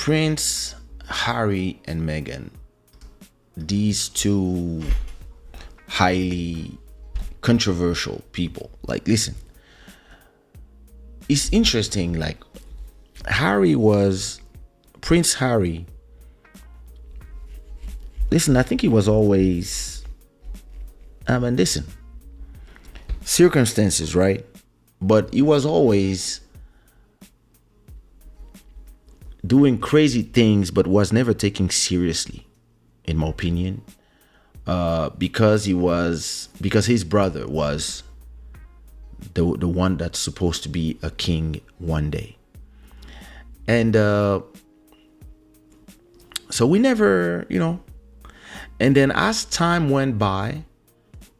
Prince Harry and Meghan, these two highly controversial people. Like, listen, it's interesting. Like, Prince Harry. Listen, I think he was always, listen, circumstances, right? But he was always doing crazy things, but was never taken seriously, in my opinion. Because his brother was the one that's supposed to be a king one day, and so we never, And then as time went by,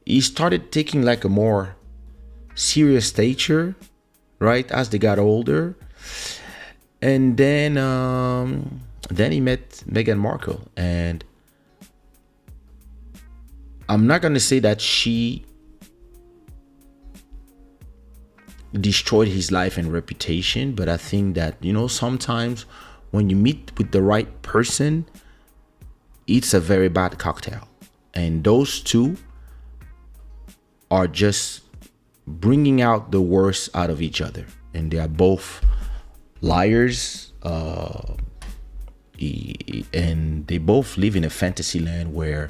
he started taking like a more serious stature, right? As they got older, and then he met Meghan Markle, and I'm not gonna say that she destroyed his life and reputation, but I think that, sometimes when you meet with the right person, it's a very bad cocktail. And those two are just bringing out the worst out of each other. And they are both liars. And they both live in a fantasy land where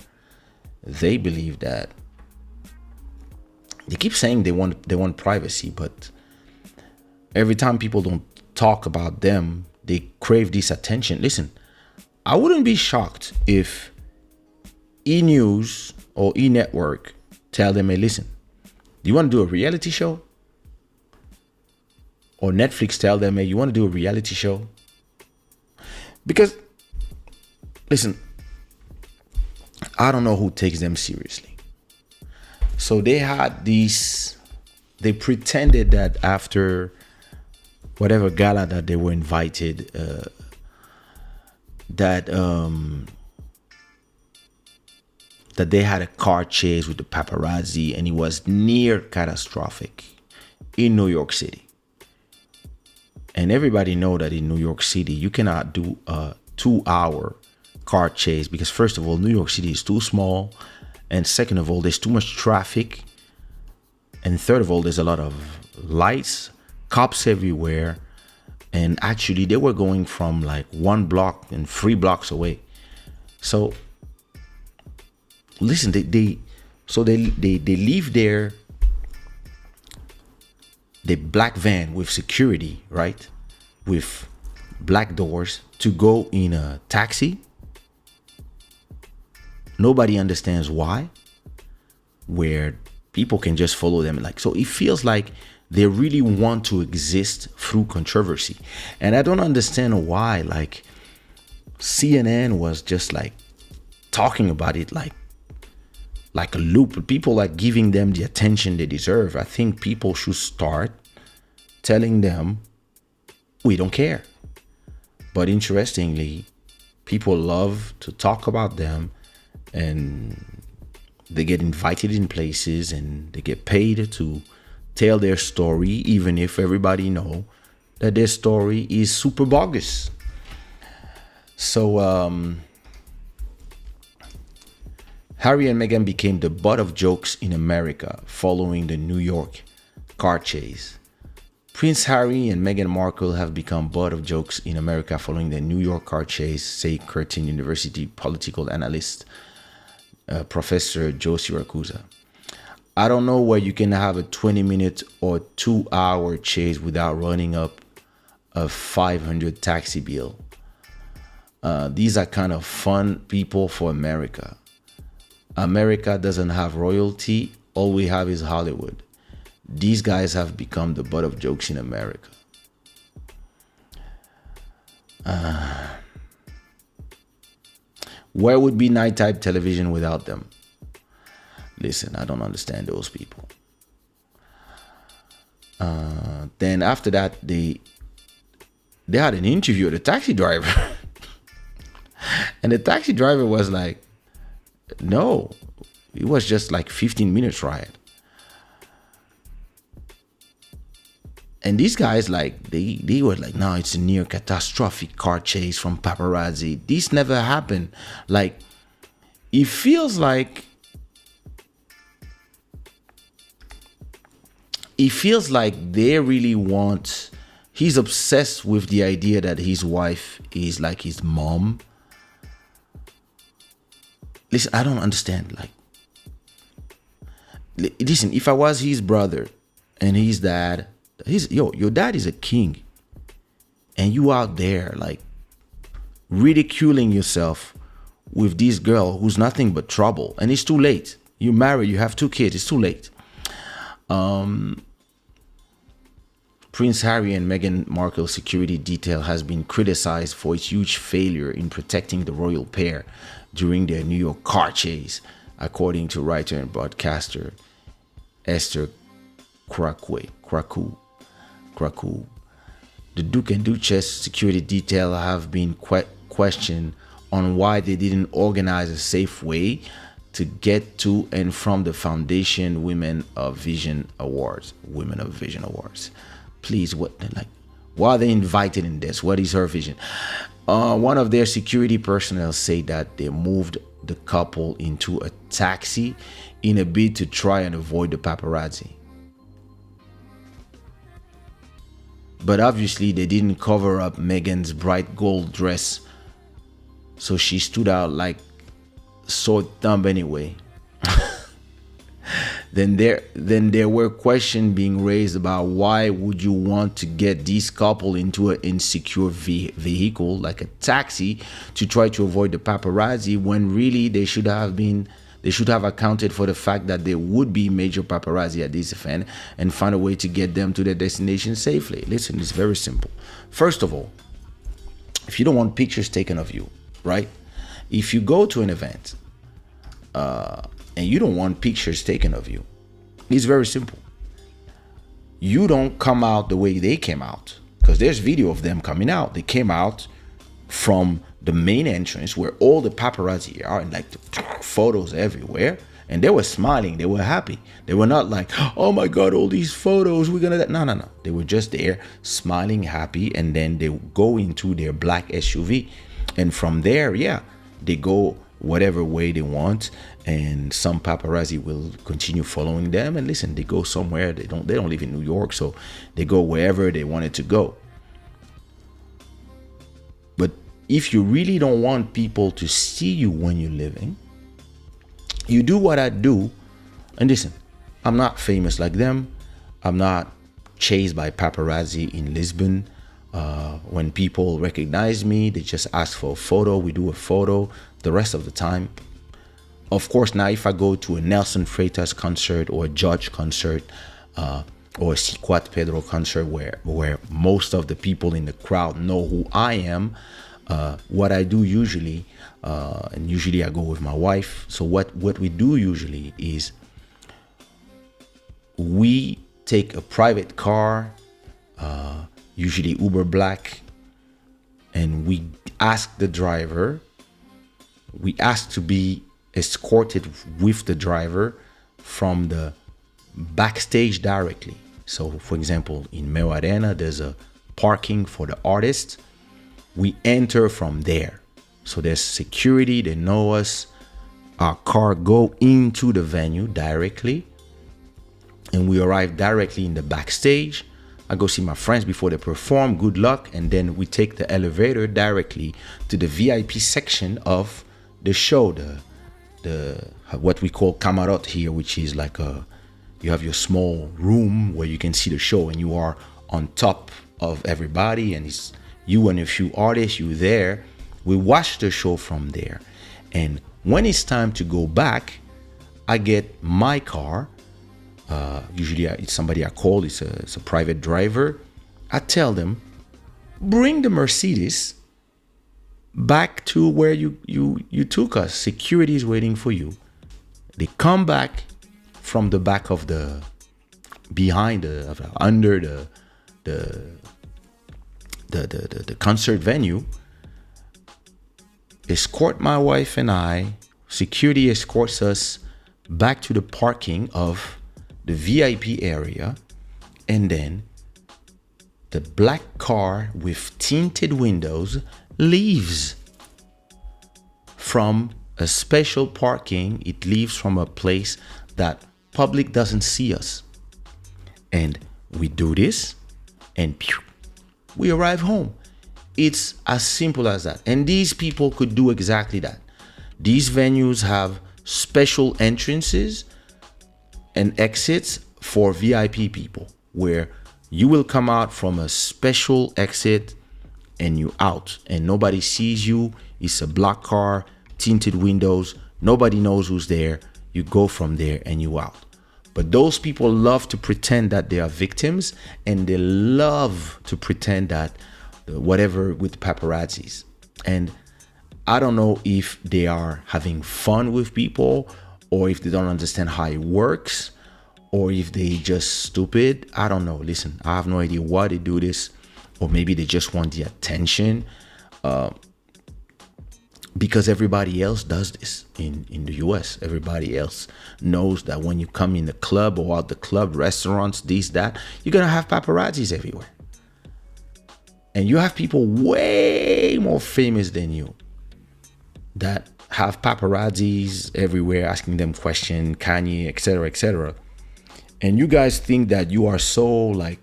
they believe that they keep saying they want privacy, but every time people don't talk about them, they crave this attention. Listen, I wouldn't be shocked if E! News or E! Network tell them, hey, listen, do you want to do a reality show? Or Netflix tell them, hey, you want to do a reality show? Because, listen, I don't know who takes them seriously. So they pretended that after whatever gala that they were invited, that they had a car chase with the paparazzi, and it was near catastrophic in New York City. And everybody know that in New York City, you cannot do a 2-hour car chase because, first of all, New York City is too small, and second of all, there's too much traffic, and third of all, there's a lot of lights, cops everywhere. And actually, they were going from like 1 block and 3 blocks away. So, listen, they leave their black van with security, right, with black doors, to go in a taxi. Nobody understands why. Where people can just follow them, like, so it feels like they really want to exist through controversy. And I don't understand why, like, CNN was just like talking about it like a loop. People like giving them the attention they deserve. I think people should start telling them we don't care. But interestingly, people love to talk about them, and they get invited in places and they get paid to tell their story, even if everybody know that their story is super bogus. So Harry and Meghan became the butt of jokes in America following the New York car chase. Prince Harry and Meghan Markle have become butt of jokes in America following the New York car chase, say Curtin University political analyst Professor Joe Siracusa. I don't know where you can have a 20-minute or 2-hour chase without running up a $500 taxi bill. These are kind of fun people for America. America doesn't have royalty. All we have is Hollywood. These guys have become the butt of jokes in America. Where would be nighttime television without them? Listen, I don't understand those people. Then after that, they had an interview with a taxi driver. And the taxi driver was like, no, it was just like 15 minutes ride. And these guys, like, they were like, no, it's a near catastrophic car chase from paparazzi. This never happened. Like, it feels like they really want, he's obsessed with the idea that his wife is like his mom. Listen, I don't understand. Like, listen, if I was his brother and his dad, your dad is a king, and you out there like ridiculing yourself with this girl who's nothing but trouble, and it's too late. You married, you have 2 kids, it's too late. Prince Harry and Meghan Markle's security detail has been criticized for its huge failure in protecting the royal pair during their New York car chase, according to writer and broadcaster Esther Krakow. The Duke and Duchess security detail have been questioned on why they didn't organize a safe way to get to and from the Foundation Women of Vision Awards. Please, what, like, why are they invited in this? What is her vision? One of their security personnel said that they moved the couple into a taxi in a bid to try and avoid the paparazzi. But obviously they didn't cover up Meghan's bright gold dress, so she stood out like sore thumb anyway. Then there were questions being raised about why would you want to get this couple into an insecure vehicle like a taxi to try to avoid the paparazzi, when really they should have accounted for the fact that there would be major paparazzi at this event and find a way to get them to their destination safely. Listen, it's very simple. First of all, if you don't want pictures taken of you, right? If you go to an event and you don't want pictures taken of you, it's very simple. You don't come out the way they came out, because there's video of them coming out. They came out from the main entrance where all the paparazzi are, and like the photos everywhere, and they were smiling, they were happy. They were not like, oh my god, all these photos, we're gonna, no, they were just there smiling, happy. And then they go into their black SUV, and from there, yeah, they go whatever way they want, and some paparazzi will continue following them. And listen, they go somewhere, they don't live in New York, so they go wherever they wanted to go. But if you really don't want people to see you when you're living, you do what I do. And listen, I'm not famous like them. I'm not chased by paparazzi in Lisbon. When people recognize me, they just ask for a photo. We do a photo the rest of the time. Of course, now if I go to a Nelson Freitas concert or a Judge concert or a Siquat Pedro concert where most of the people in the crowd know who I am, what I do usually, and usually I go with my wife. So what we do usually is we take a private car, usually Uber Black, and we ask the driver, we ask to be escorted with the driver from the backstage directly. So for example, in Meo Arena, there's a parking for the artists. We enter from there. So there's security, they know us. Our car go into the venue directly, and we arrive directly in the backstage. I go see my friends before they perform, good luck, and then we take the elevator directly to the VIP section of the show, the what we call camarot here, which is like you have your small room where you can see the show, and you are on top of everybody, and it's you and a few artists, you there. We watch the show from there, and when it's time to go back, I get my car. Usually it's somebody I call, it's a private driver. I tell them, bring the Mercedes back to where you took us. Security is waiting for you. They come back from the back of the, under the concert venue, escort my wife and I. Security escorts us back to the parking of the VIP area, and then the black car with tinted windows leaves from a special parking. It leaves from a place that public doesn't see us. And we do this and we arrive home. It's as simple as that. And these people could do exactly that. These venues have special entrances and exits for VIP people where you will come out from a special exit and you out and nobody sees you. It's a black car, tinted windows. Nobody knows who's there. You go from there and you out. But those people love to pretend that they are victims, and they love to pretend that whatever with paparazzis. And I don't know if they are having fun with people, or if they don't understand how it works, or if they just stupid. I don't know. Listen, I have no idea why they do this, or maybe they just want the attention. Because everybody else does this in the US. Everybody else knows that when you come in the club or out the club, restaurants, this, that, you're going to have paparazzis everywhere. And you have people way more famous than you that have paparazzis everywhere asking them questions, Kanye, etc., etc. And you guys think that you are so like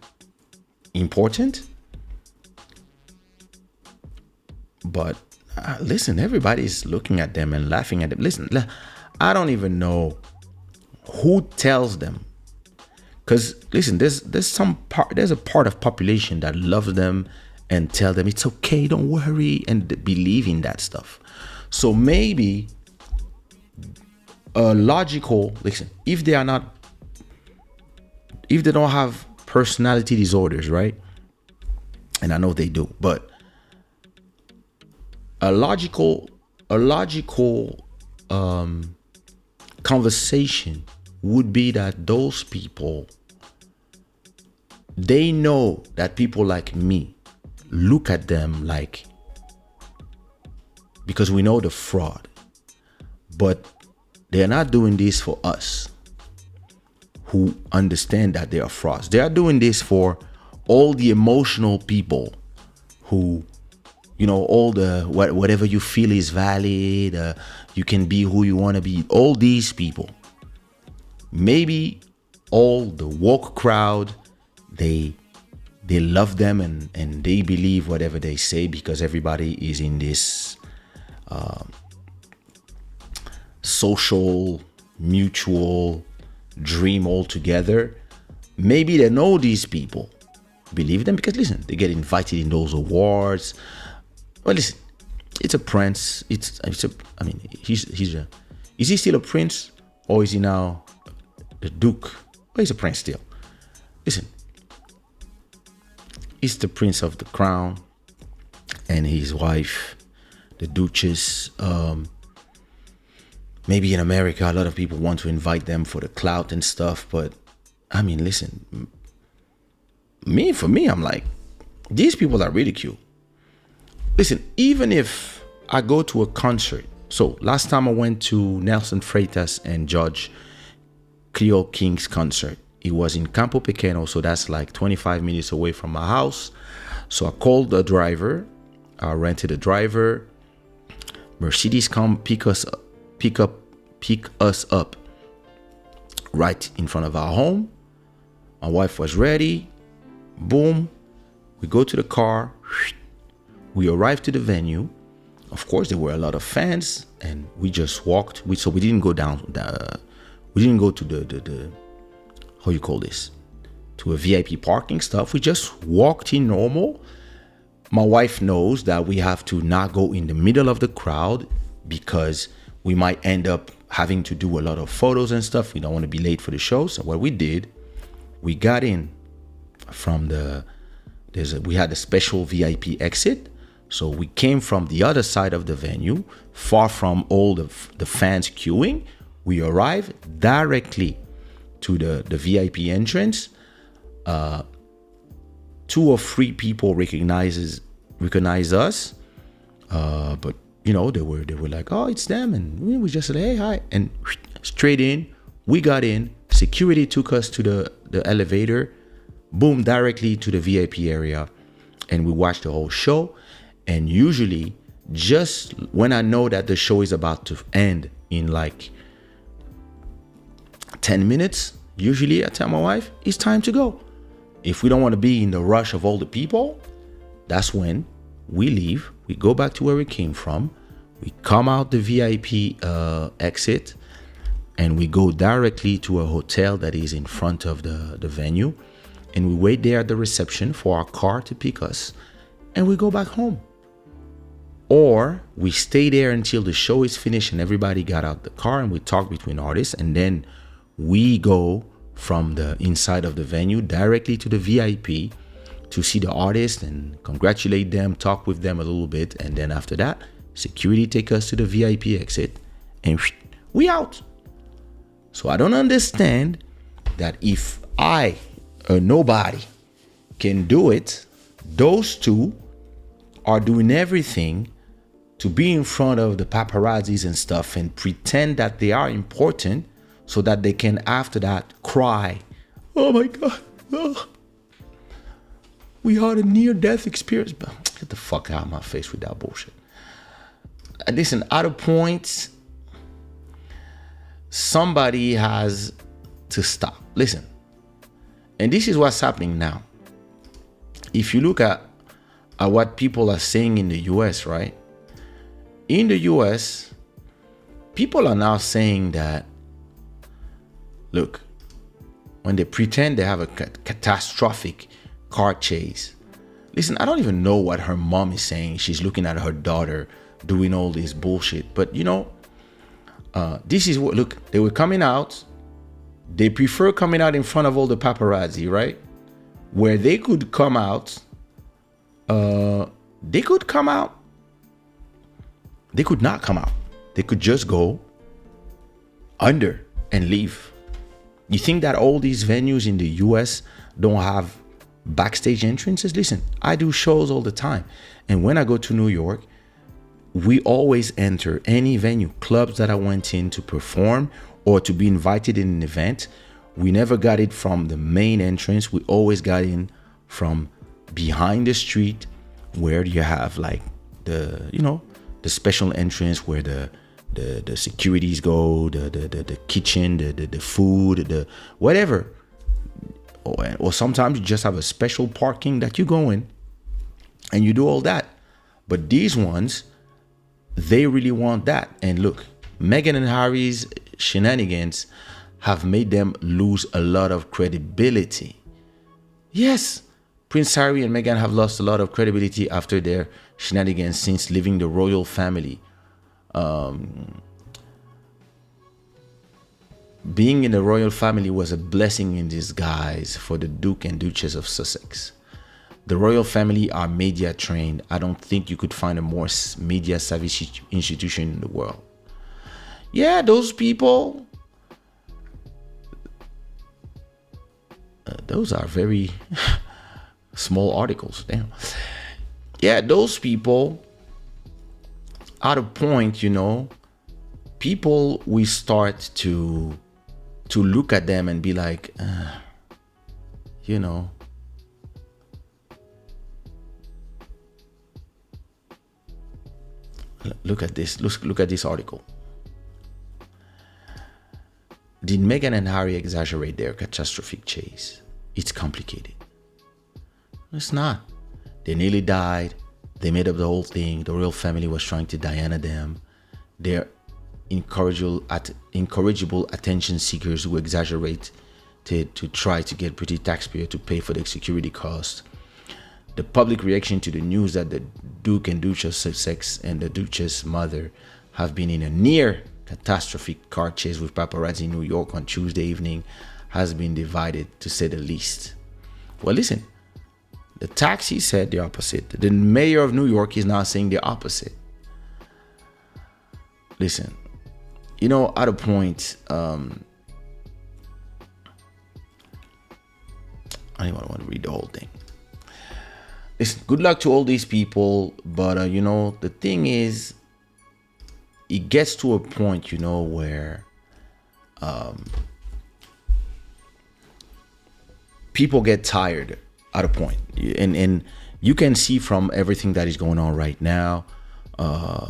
important. But listen, everybody's looking at them and laughing at them. Listen, I don't even know who tells them. Because listen, there's a part of population that loves them and tell them it's okay, don't worry, and believe in that stuff. So maybe a logical, listen, if they don't have personality disorders, right? And I know they do, but a logical conversation would be that those people, they know that people like me look at them like, because we know the fraud, but they're not doing this for us who understand that they are frauds. They are doing this for all the emotional people who, you know, all the whatever you feel is valid, you can be who you want to be. All these people, maybe all the woke crowd, they love them and they believe whatever they say because everybody is in this social mutual dream all together. Maybe they know these people, believe them because listen, they get invited in those awards. Well, listen, it's a prince. Is he still a prince or is he now the duke? Well, he's a prince still. Listen, he's the prince of the crown and his wife, the duchess. Maybe in America, a lot of people want to invite them for the clout and stuff. But I mean, listen, for me, I'm like, these people are ridicule. Listen, even if I go to a concert. So last time I went to Nelson Freitas and Judge Creole King's concert. It was in Campo Pequeño, so that's like 25 minutes away from my house. So I called the driver. I rented a driver. Mercedes come pick us up right in front of our home. My wife was ready. Boom. We go to the car. We arrived to the venue. Of course, there were a lot of fans, and we just walked. So we didn't go down. We didn't go to the how you call this, to a VIP parking stuff. We just walked in normal. My wife knows that we have to not go in the middle of the crowd because we might end up having to do a lot of photos and stuff. We don't want to be late for the show. So what we did, we got in from we had a special VIP exit. So we came from the other side of the venue, far from all the fans queuing. We arrived directly to the VIP entrance. 2 or 3 people recognize us, but you know, they were like, oh, it's them, and we just said, hey, hi, and straight in. We got in. Security took us to the elevator. boom, directly to the VIP area, and we watch the whole show. And usually, just when I know that the show is about to end in like 10 minutes, usually I tell my wife, it's time to go. If we don't want to be in the rush of all the people, that's when we leave. We go back to where we came from. We come out the VIP exit, and we go directly to a hotel that is in front of the venue. And we wait there at the reception for our car to pick us, and we go back home. Or we stay there until the show is finished and everybody got out the car, and we talk between artists, and then we go from the inside of the venue directly to the VIP to see the artist and congratulate them, talk with them a little bit, and then after that, security take us to the VIP exit, and we out. So I don't understand that if I, a nobody, can do it, those two are doing everything to be in front of the paparazzis and stuff and pretend that they are important so that they can after that cry, oh my God, oh, we had a near-death experience. Get the fuck out of my face with that bullshit. Listen, at a point, somebody has to stop. Listen, and this is what's happening now. If you look at what people are saying in the US, right? In the US, people are now saying that, look, when they pretend they have a catastrophic car chase, listen, I don't even know what her mom is saying. She's looking at her daughter doing all this bullshit. But you know, this is what, look, they were coming out. They prefer coming out in front of all the paparazzi, right? Where they could come out, they could come out. They could not come out. They could just go under and leave. You think that all these venues in the US don't have backstage entrances? Listen, I do shows all the time. And when I go to New York, we always enter any venue, clubs that I went in to perform or to be invited in an event. We never got it from the main entrance. We always got in from behind the street, where you have like the, you know, the special entrance where the securities go, the kitchen, the food, the whatever. Or sometimes you just have a special parking that you go in and you do all that. But these ones, they really want that. And look, Meghan and Harry's shenanigans have made them lose a lot of credibility. Yes, Prince Harry and Meghan have lost a lot of credibility after their shenanigans since leaving the royal family. Being in the royal family was a blessing in disguise for the Duke and Duchess of Sussex. The royal family are media trained. I don't think you could find a more media savvy institution in the world. Yeah, those people, those are very small articles. Damn. Yeah, those people, at a point, you know, people, we start to look at them and be like, you know, look at this. Look at this article. Did Meghan and Harry exaggerate their catastrophic chase? It's complicated. It's not. They nearly died. They made up the whole thing. The royal family was trying to Diana them. They're incorrigible attention seekers who exaggerate to try to get British taxpayer to pay for the security cost. The public reaction to the news that the Duke and Duchess of Sussex and the Duchess' mother have been in a near catastrophic car chase with paparazzi in New York on Tuesday evening has been divided, to say the least. Well, listen, the taxi said the opposite. The mayor of New York is now saying the opposite. Listen, you know, at a point, I don't even want to read the whole thing. Listen, good luck to all these people, but you know, the thing is, it gets to a point, you know, where people get tired at a point, and you can see from everything that is going on right now,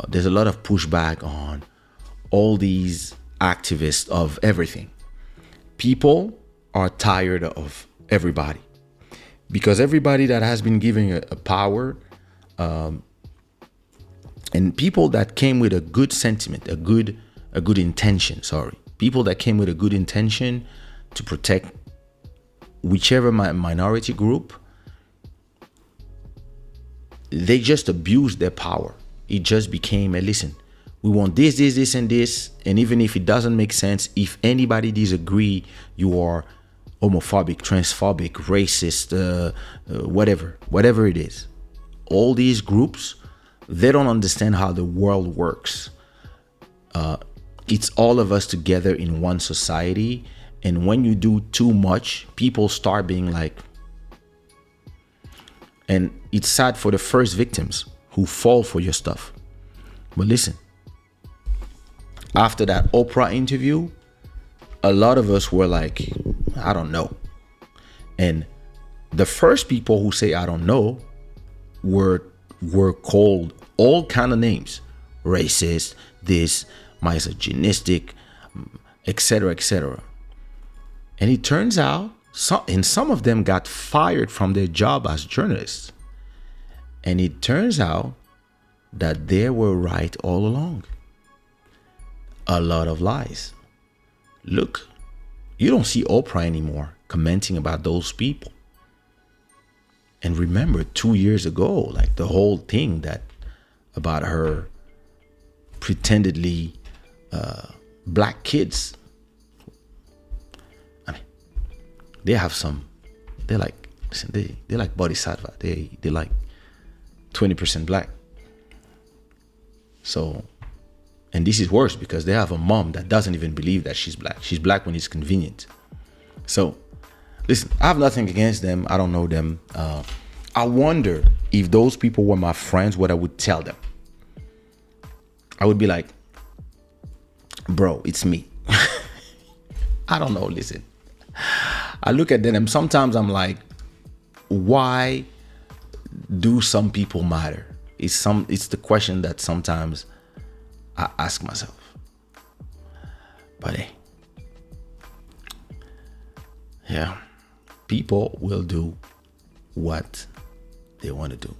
there's a lot of pushback on all these activists of everything. People are tired of everybody, because everybody that has been given a power, and people that came with a good sentiment, a good intention, people that came with a good intention to protect whichever minority group, they just abused their power. It just became a listen, we want this, and this, and even if it doesn't make sense, if anybody disagree, you are homophobic, transphobic, racist, whatever it is. All these groups, they don't understand how the world works. It's all of us together in one society, and when you do too much, people start being like, and it's sad for the first victims who fall for your stuff. But listen, after that Oprah interview, a lot of us were like, I don't know. And the first people who say I don't know were called all kind of names, racist, this, misogynistic, etc., etc. And it turns out some of them got fired from their job as journalists. And it turns out that they were right all along. A lot of lies. Look, you don't see Oprah anymore commenting about those people. And remember 2 years ago, like the whole thing that about her pretendedly black kids. I mean, they have some, they're like, listen, they're like bodhisattva. They're like 20% black. So, and this is worse because they have a mom that doesn't even believe that she's black. She's black when it's convenient. So, listen, I have nothing against them. I don't know them. I wonder if those people were my friends, what I would tell them. I would be like, bro, it's me. I don't know, listen. I look at them and sometimes I'm like, why do some people matter? It's the question that sometimes I ask myself. But hey, yeah, people will do what they want to do.